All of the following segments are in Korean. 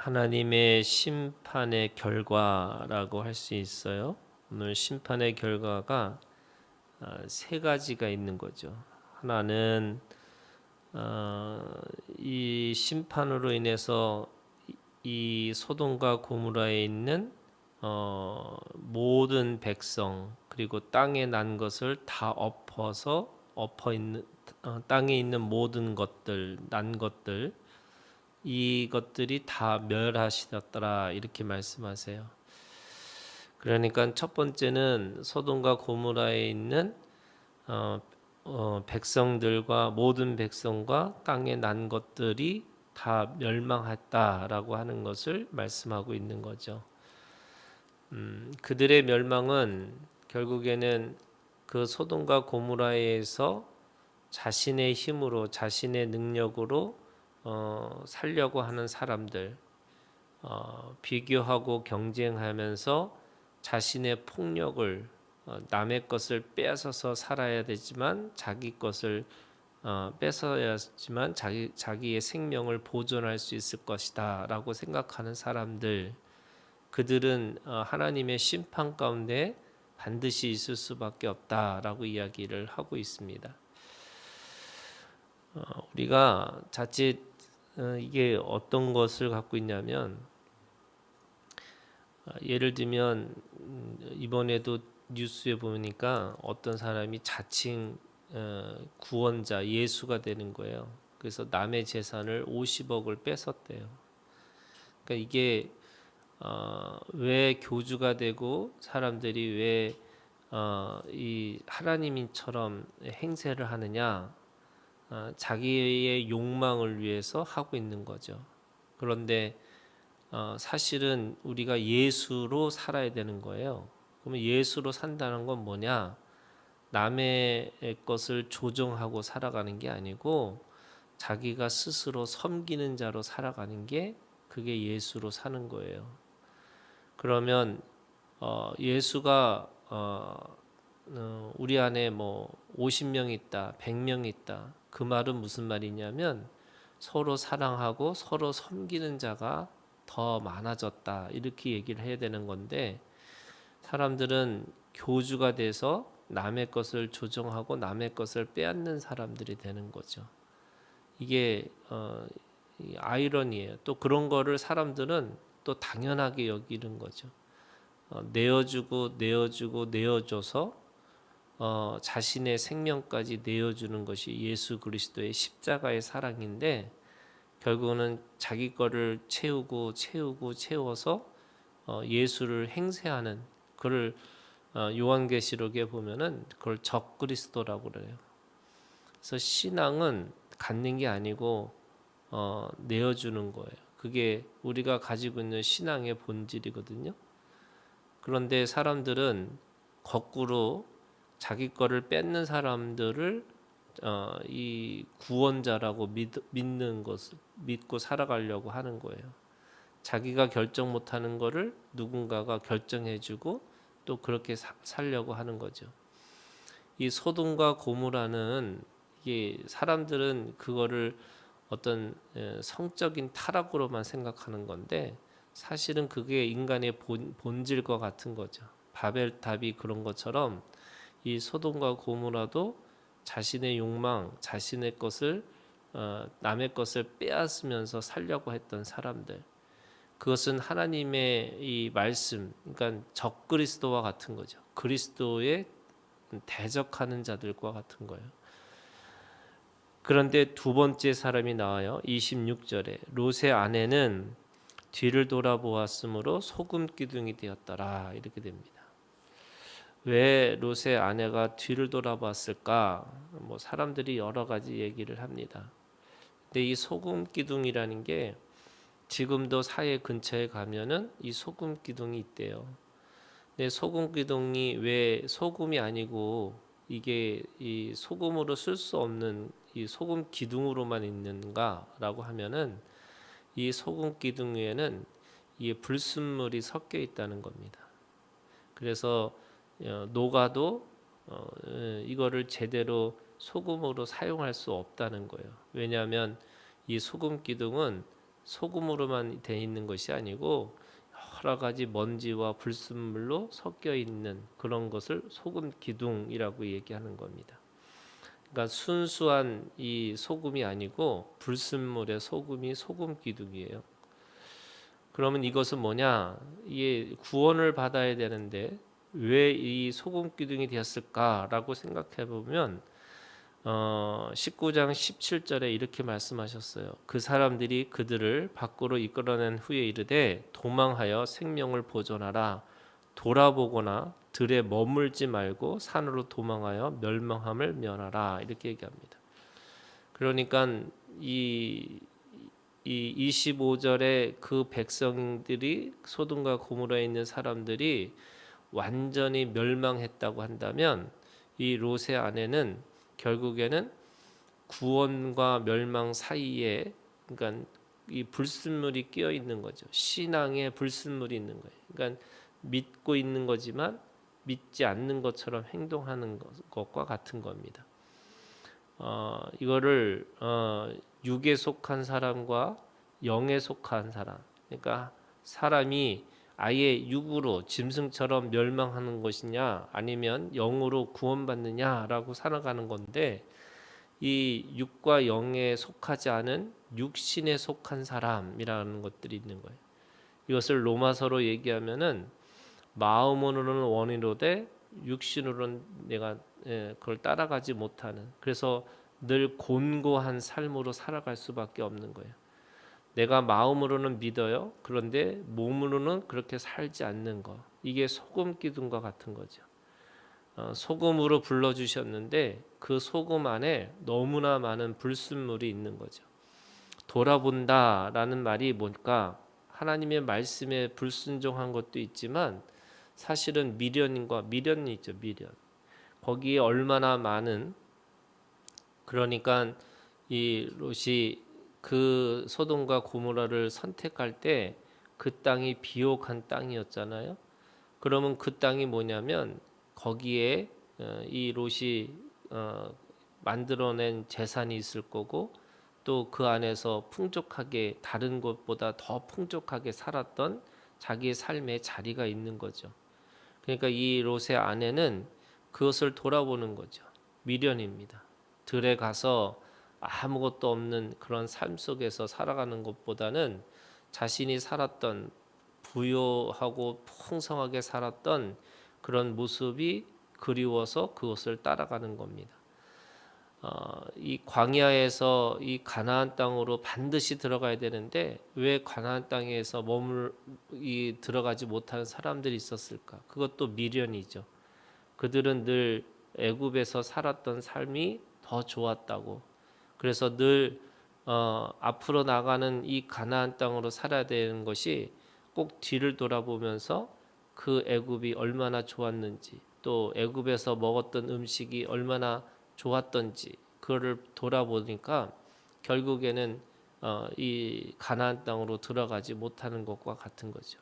하나님의 심판의 결과라고 할 수 있어요. 오늘 심판의 결과가 세 가지가 있는 거죠. 하나는 이 심판으로 인해서 이 소돔과 고모라에 있는 모든 백성 그리고 땅에 난 것을 다 엎어 있는 땅에 있는 모든 것들 난 것들 이것들이 다 멸하시더라 이렇게 말씀하세요. 그러니까 첫 번째는 소돔과 고모라에 있는 백성들과 모든 백성과 땅에 난 것들이 다 멸망했다라고 하는 것을 말씀하고 있는 거죠. 그들의 멸망은 결국에는 그 소돔과 고모라에서 자신의 힘으로 자신의 능력으로 살려고 하는 사람들, 비교하고 경쟁하면서 자신의 폭력을 남의 것을 빼앗아서 살아야 되지만 자기 것을 뺏어야지만 자기의 생명을 보존할 수 있을 것이다라고 생각하는 사람들, 그들은 하나님의 심판 가운데 반드시 있을 수밖에 없다라고 이야기를 하고 있습니다. 우리가 자칫 이게 어떤 것을 갖고 있냐면 예를 들면 이번에도 뉴스에 보니까 어떤 사람이 자칭 구원자 예수가 되는 거예요. 그래서 남의 재산을 50억을 뺏었대요. 그러니까 이게 왜 교주가 되고 사람들이 왜 이 하나님인처럼 행세를 하느냐? 자기의 욕망을 위해서 하고 있는 거죠. 그런데 사실은 우리가 예수로 살아야 되는 거예요. 그러면 예수로 산다는 건 뭐냐? 남의 것을 조종하고 살아가는 게 아니고 자기가 스스로 섬기는 자로 살아가는 게 그게 예수로 사는 거예요. 그러면 예수가 우리 안에 뭐 50명 있다, 100명 있다. 그 말은 무슨 말이냐면 서로 사랑하고 서로 섬기는 자가 더 많아졌다. 이렇게 얘기를 해야 되는 건데 사람들은 교주가 돼서 남의 것을 조종하고 남의 것을 빼앗는 사람들이 되는 거죠. 이게 아이러니예요. 또 그런 거를 사람들은 또 당연하게 여기는 거죠. 내어줘서 자신의 생명까지 내어주는 것이 예수 그리스도의 십자가의 사랑인데 결국은 자기 거를 채워서 예수를 행세하는 그를 요한계시록에 보면은 그걸 적그리스도라고 그래요. 그래서 신앙은 갖는 게 아니고 내어주는 거예요. 그게 우리가 가지고 있는 신앙의 본질이거든요. 그런데 사람들은 거꾸로 자기 거를 뺏는 사람들을 이 구원자라고 믿는 것을 믿고 살아가려고 하는 거예요. 자기가 결정 못하는 거를 누군가가 결정해주고 또 그렇게 살려고 하는 거죠. 이 소돔과 고모라는 이게 사람들은 그거를 어떤 성적인 타락으로만 생각하는 건데 사실은 그게 인간의 본질과 같은 거죠. 바벨탑이 그런 것처럼 이 소돔과 고모라도 자신의 욕망, 자신의 것을 남의 것을 빼앗으면서 살려고 했던 사람들. 그것은 하나님의 이 말씀, 그러니까 적그리스도와 같은 거죠. 그리스도에 대적하는 자들과 같은 거예요. 그런데 두 번째 사람이 나와요. 26절에 롯의 아내는 뒤를 돌아보았으므로 소금 기둥이 되었더라 이렇게 됩니다. 왜 롯의 아내가 뒤를 돌아봤을까? 뭐 사람들이 여러 가지 얘기를 합니다. 근데 이 소금 기둥이라는 게 지금도 사해 근처에 가면은 이 소금 기둥이 있대요. 근데 소금 기둥이 왜 소금이 아니고 이게 이 소금으로 쓸 수 없는 이 소금 기둥으로만 있는가라고 하면은 이 소금 기둥 위에는 이 불순물이 섞여 있다는 겁니다. 그래서 녹아도 이거를 제대로 소금으로 사용할 수 없다는 거예요. 왜냐하면 이 소금 기둥은 소금으로만 돼 있는 것이 아니고 여러 가지 먼지와 불순물로 섞여 있는 그런 것을 소금 기둥이라고 얘기하는 겁니다. 그러니까 순수한 이 소금이 아니고 불순물의 소금이 소금 기둥이에요. 그러면 이것은 뭐냐? 이게 구원을 받아야 되는데 왜 이 소금 기둥이 되었을까라고 생각해 보면 19장 17절에 이렇게 말씀하셨어요. 그 사람들이 그들을 밖으로 이끌어낸 후에 이르되 도망하여 생명을 보존하라. 돌아보거나 들에 머물지 말고 산으로 도망하여 멸망함을 면하라. 이렇게 얘기합니다. 그러니까 이 25절에 그 백성들이 소돔과 고모라에 있는 사람들이 완전히 멸망했다고 한다면 이 롯의 아내는 결국에는 구원과 멸망 사이에 그러니까 이 불순물이 끼어 있는 거죠. 신앙에 불순물이 있는 거예요. 그러니까 믿고 있는 거지만 믿지 않는 것처럼 행동하는 것과 같은 겁니다. 이거를 육에 속한 사람과 영에 속한 사람, 그러니까 사람이 아예 육으로 짐승처럼 멸망하는 것이냐 아니면 영으로 구원받느냐라고 살아가는 건데 이 육과 영에 속하지 않은 육신에 속한 사람이라는 것들이 있는 거예요. 이것을 로마서로 얘기하면은 마음으로는 원이로되 육신으로는 내가 그걸 따라가지 못하는, 그래서 늘 곤고한 삶으로 살아갈 수밖에 없는 거예요. 내가 마음으로는 믿어요. 그런데 몸으로는 그렇게 살지 않는 거. 이게 소금 기둥과 같은 거죠. 소금으로 불러주셨는데 그 소금 안에 너무나 많은 불순물이 있는 거죠. 돌아본다라는 말이 뭘까? 하나님의 말씀에 불순종한 것도 있지만 사실은 미련이 있죠. 미련. 거기에 얼마나 많은, 그러니까 이 롯이 그 소돔과 고모라를 선택할 때 그 땅이 비옥한 땅이었잖아요. 그러면 그 땅이 뭐냐면 거기에 이 롯이 만들어낸 재산이 있을 거고 또 그 안에서 풍족하게 다른 곳보다 더 풍족하게 살았던 자기의 삶의 자리가 있는 거죠. 그러니까 이 롯의 아내는 그것을 돌아보는 거죠. 미련입니다. 들에 가서 아무것도 없는 그런 삶 속에서 살아가는 것보다는 자신이 살았던 부유하고 풍성하게 살았던 그런 모습이 그리워서 그것을 따라가는 겁니다. 이 광야에서 이 가나안 땅으로 반드시 들어가야 되는데 왜 가나안 땅에서 들어가지 못하는 사람들이 있었을까? 그것도 미련이죠. 그들은 늘 애굽에서 살았던 삶이 더 좋았다고. 그래서 늘 앞으로 나가는 이 가나안 땅으로 살아야 되는 것이 꼭 뒤를 돌아보면서 그 애굽이 얼마나 좋았는지 또 애굽에서 먹었던 음식이 얼마나 좋았던지 그거를 돌아보니까 결국에는 이 가나안 땅으로 들어가지 못하는 것과 같은 거죠.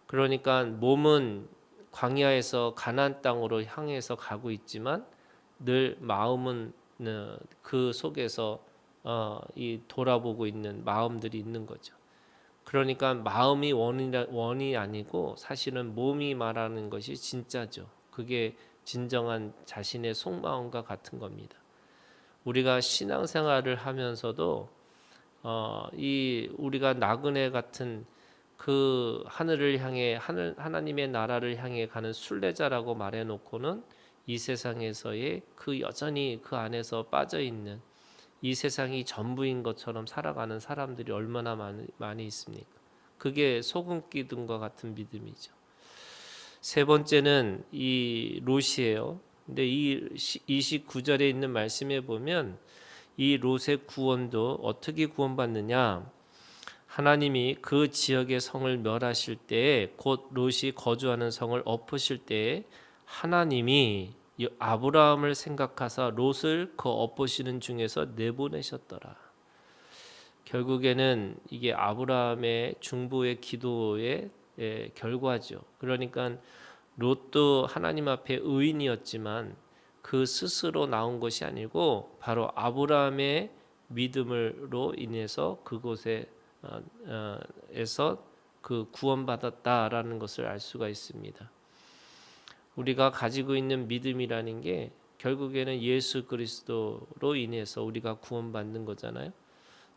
그러니까 몸은 광야에서 가나안 땅으로 향해서 가고 있지만 늘 마음은 그 속에서 이 돌아보고 있는 마음들이 있는 거죠. 그러니까 마음이 원이 아니고 사실은 몸이 말하는 것이 진짜죠. 그게 진정한 자신의 속마음과 같은 겁니다. 우리가 신앙생활을 하면서도 이 우리가 나그네 같은 그 하늘을 향해 하나님의 나라를 향해 가는 순례자라고 말해놓고는 이 세상에서의 그 여전히 그 안에서 빠져 있는 이 세상이 전부인 것처럼 살아가는 사람들이 얼마나 많이 있습니까? 그게 소금 기둥과 같은 믿음이죠. 세 번째는 이 롯이에요. 근데 이 29절에 있는 말씀에 보면 이 롯의 구원도 어떻게 구원받느냐? 하나님이 그 지역의 성을 멸하실 때에 곧 롯이 거주하는 성을 엎으실 때에 하나님이 아브라함을 생각하사 롯을 그 엎으시는 중에서 내보내셨더라. 결국에는 이게 아브라함의 중보의 기도의 결과죠. 그러니까 롯도 하나님 앞에 의인이었지만 그 스스로 나온 것이 아니고 바로 아브라함의 믿음으로 인해서 그곳에 에서 그 구원받았다라는 것을 알 수가 있습니다. 우리가 가지고 있는 믿음이라는 게 결국에는 예수 그리스도로 인해서 우리가 구원받는 거잖아요.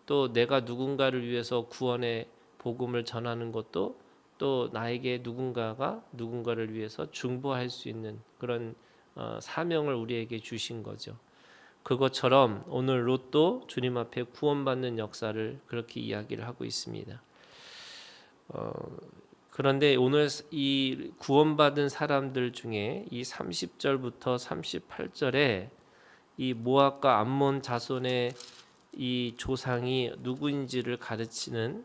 또 내가 누군가를 위해서 구원의 복음을 전하는 것도 또 나에게 누군가가 누군가를 위해서 중보할 수 있는 그런 사명을 우리에게 주신 거죠. 그것처럼 오늘 롯도 주님 앞에 구원받는 역사를 그렇게 이야기를 하고 있습니다. 그런데 오늘 이 구원받은 사람들 중에 이 30절부터 38절에 이 모압과 암몬 자손의 이 조상이 누구인지를 가르치는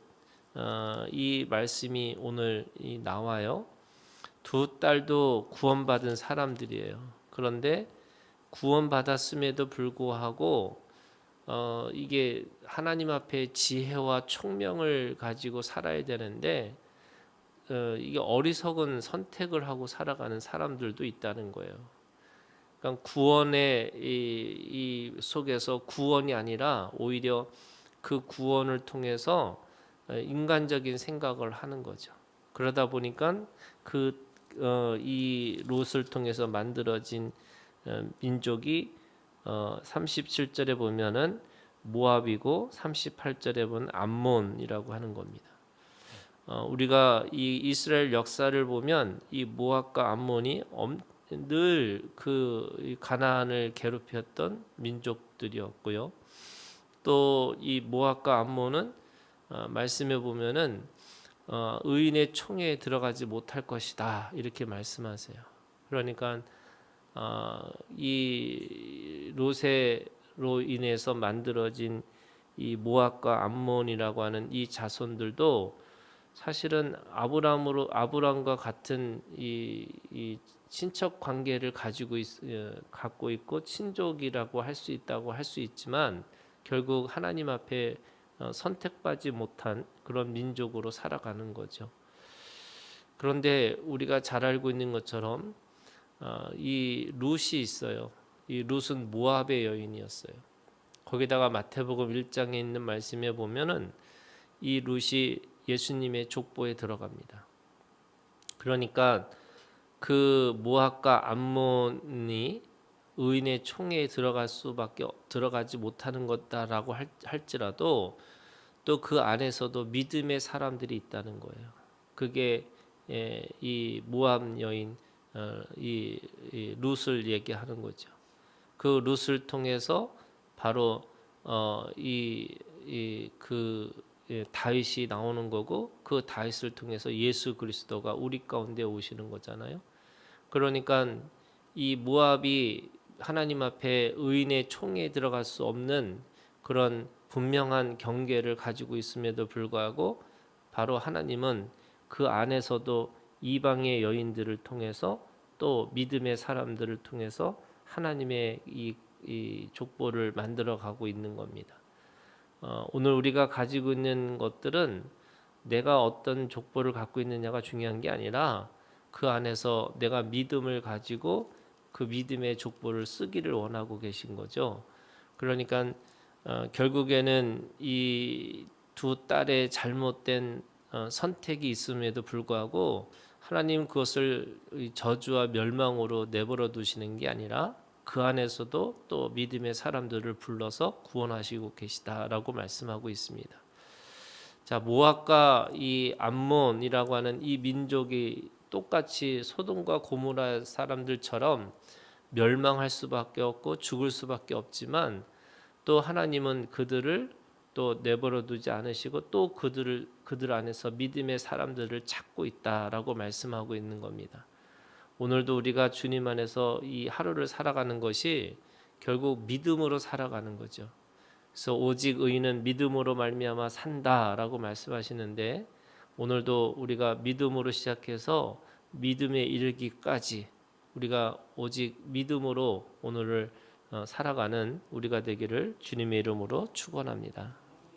이 말씀이 오늘 나와요. 두 딸도 구원받은 사람들이에요. 그런데 구원받았음에도 불구하고 이게 하나님 앞에 지혜와 총명을 가지고 살아야 되는데 이게 어리석은 선택을 하고 살아가는 사람들도 있다는 거예요. 그러니까 구원의 이 속에서 구원이 아니라 오히려 그 구원을 통해서 인간적인 생각을 하는 거죠. 그러다 보니까 이 롯을 통해서 만들어진 민족이 37절에 보면은 모압이고 38절에 보면 암몬이라고 하는 겁니다. 우리가 이 이스라엘 역사를 보면 이 모압과 암몬이 늘 그 가나안을 괴롭혔던 민족들이었고요. 또 이 모압과 암몬은 말씀해 보면은 의인의 총에 들어가지 못할 것이다 이렇게 말씀하세요. 그러니까 이 롯으로 인해서 만들어진 이 모압과 암몬이라고 하는 이 자손들도 사실은 아브람과 같은 이 친척 관계를 갖고 있고 친족이라고 할 수 있다고 할 수 있지만 결국 하나님 앞에 선택받지 못한 그런 민족으로 살아가는 거죠. 그런데 우리가 잘 알고 있는 것처럼 이 룻이 있어요. 이 룻은 모압의 여인이었어요. 거기다가 마태복음 1장에 있는 말씀에 보면은 이 룻이 예수님의 족보에 들어갑니다. 그러니까 그 모압과 암몬이 의인의 총에 들어가지 못하는 것다라고 할지라도 또 그 안에서도 믿음의 사람들이 있다는 거예요. 그게 이 모압 여인 이 룻을 얘기하는 거죠. 그 룻을 통해서 바로 다윗이 나오는 거고 그 다윗을 통해서 예수 그리스도가 우리 가운데 오시는 거잖아요. 그러니까 이 모압이 하나님 앞에 의인의 총에 들어갈 수 없는 그런 분명한 경계를 가지고 있음에도 불구하고 바로 하나님은 그 안에서도 이방의 여인들을 통해서 또 믿음의 사람들을 통해서 하나님의 이 족보를 만들어 가고 있는 겁니다. 오늘 우리가 가지고 있는 것들은 내가 어떤 족보를 갖고 있느냐가 중요한 게 아니라 그 안에서 내가 믿음을 가지고 그 믿음의 족보를 쓰기를 원하고 계신 거죠. 그러니까 결국에는 이 두 딸의 잘못된 선택이 있음에도 불구하고 하나님 그것을 저주와 멸망으로 내버려 두시는 게 아니라 그 안에서도 또 믿음의 사람들을 불러서 구원하시고 계시다라고 말씀하고 있습니다. 자, 모압과 이 암몬이라고 하는 이 민족이 똑같이 소돔과 고모라 사람들처럼 멸망할 수밖에 없고 죽을 수밖에 없지만 또 하나님은 그들을 또 내버려 두지 않으시고 또 그들 안에서 믿음의 사람들을 찾고 있다라고 말씀하고 있는 겁니다. 오늘도 우리가 주님 안에서 이 하루를 살아가는 것이 결국 믿음으로 살아가는 거죠. 그래서 오직 의인은 믿음으로 말미암아 산다라고 말씀하시는데 오늘도 우리가 믿음으로 시작해서 믿음에 이르기까지 우리가 오직 믿음으로 오늘을 살아가는 우리가 되기를 주님의 이름으로 축원합니다.